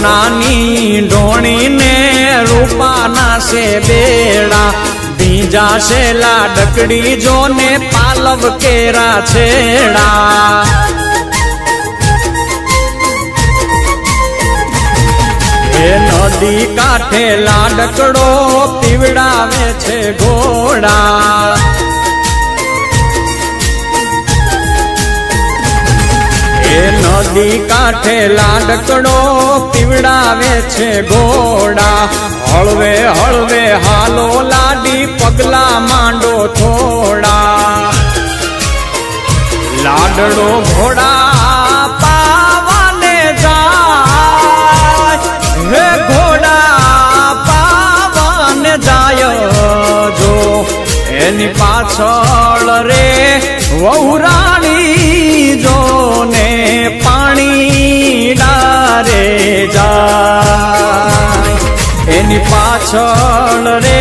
સોનાની ઢોણીને રૂપાના છે બેડા ભીંજા છે લાડકડી જોને પાલવ કેરા છેડા એ નદી કાંઠે લાડકડો પીવડાવે છે ઘોડા એ નદી કાંઠે લાડકડો પીવડાવે છે ઘોડા હળવે હળવે હાલો લાડી પગલા માંડો થોડા લાડડો ઘોડા પાવાને જાય હે ઘોડા પાવાને જાય જો એની પાછળ રે વહુરાણી જોને પાણી ડારે જાય એની પાછળ રે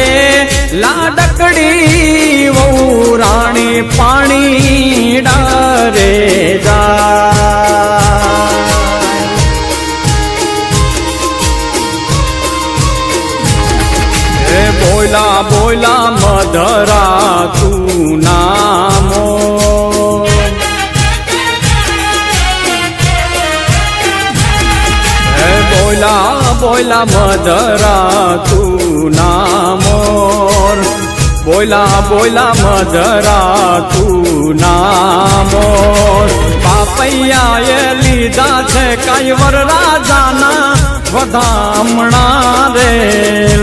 લાડકડી વહુરાણી પાણી ડારે જાય હે બોલા બોલા મધરા તું નામો બોલા બોલા મધરા તું નામોર બોલા બોલા મધરા તું નામોર બાપૈયાએ લીધા છે કૈવર રાજાના વધામણા રે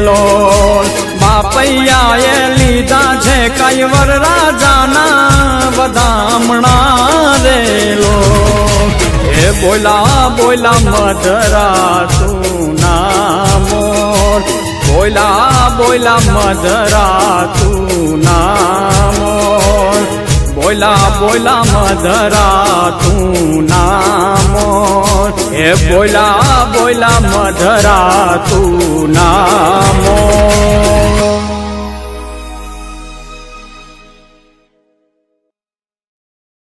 લોલ બાપૈયાએ લીધા છે કૈવર રાજાના વધામણા રે લોલ એ બોલા બોલા મધરા તું નામોર બોલા બોલા મધરા તું નામોર બોલા બોલા મધરા તું નામોર એ બોલા બોલા મધરા તું નામોર